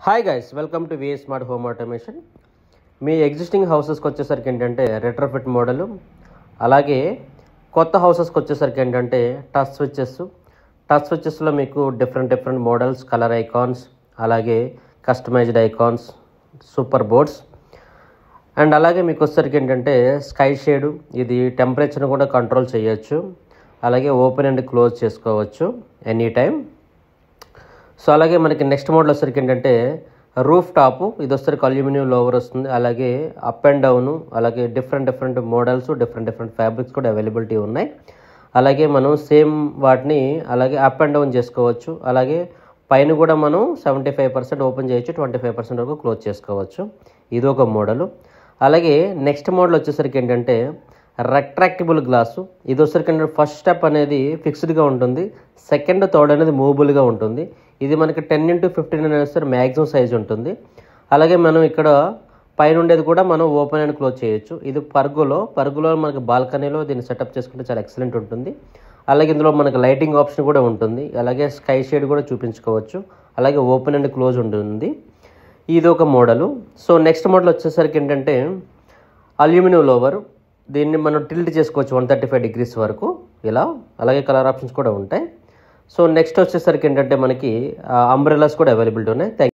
Hi guys, welcome to VA smart home automation. మీ existing హౌసెస్కి వచ్చేసరికి ఏంటంటే రెట్రోఫిట్ మోడలు, అలాగే కొత్త హౌసెస్కి వచ్చేసరికి ఏంటంటే టచ్ స్విచ్చెస్లో మీకు డిఫరెంట్ మోడల్స్, కలర్ ఐకాన్స్, అలాగే customised icons, super boards. And అలాగే మీకు వచ్చేసరికి ఏంటంటే స్కై షేడు, ఇది టెంపరేచర్ని కూడా కంట్రోల్ చేయొచ్చు, అలాగే ఓపెన్ అండ్ క్లోజ్ చేసుకోవచ్చు ఎనీ టైం. సో అలాగే మనకి నెక్స్ట్ మోడల్ వచ్చేసరికి ఏంటంటే రూఫ్ టాపు, ఇది వచ్చేసరికి అల్యూమినియం లోవర్ వస్తుంది, అలాగే అప్ అండ్ డౌను, అలాగే డిఫరెంట్ మోడల్స్, డిఫరెంట్ ఫ్యాబ్రిక్స్ కూడా అవైలబిలిటీ ఉన్నాయి. అలాగే మనం సేమ్ వాటిని అలాగే అప్ అండ్ డౌన్ చేసుకోవచ్చు. అలాగే పైన కూడా మనం 75% ఓపెన్ చేయొచ్చు, 25% వరకు క్లోజ్ చేసుకోవచ్చు. ఇది ఒక మోడలు. అలాగే నెక్స్ట్ మోడల్ వచ్చేసరికి ఏంటంటే రెట్రాక్టబుల్ గ్లాసు. ఇది వచ్చేసరికి ఏంటంటే ఫస్ట్ స్టెప్ అనేది ఫిక్స్డ్గా ఉంటుంది, సెకండ్ థర్డ్ అనేది మూవబుల్గా ఉంటుంది. ఇది మనకి 10x15 అనేది మ్యాక్సిమం సైజ్ ఉంటుంది. అలాగే మనం ఇక్కడ పైన ఉండేది కూడా మనం ఓపెన్ అండ్ క్లోజ్ చేయొచ్చు. ఇది పరుగులో మనకి బాల్కనీలో దీన్ని సెటప్ చేసుకుంటే చాలా ఎక్సలెంట్ ఉంటుంది. అలాగే ఇందులో మనకి లైటింగ్ ఆప్షన్ కూడా ఉంటుంది, అలాగే స్కై షేడ్ కూడా చూపించుకోవచ్చు, అలాగే ఓపెన్ అండ్ క్లోజ్ ఉంటుంది. ఇది ఒక మోడలు. సో నెక్స్ట్ మోడల్ వచ్చేసరికి ఏంటంటే అల్యూమినియం లోవర్. దీన్ని మనం టిల్ట్ చేసుకోవచ్చు 135 degrees వరకు ఇలా, అలాగే కలర్ ఆప్షన్స్ కూడా ఉంటాయి. సో నెక్స్ట్ వచ్చేసరికి ఏంటంటే మనకి అంబ్రెల్లాస్ కూడా అవైలబిలిటీ ఉన్నాయి.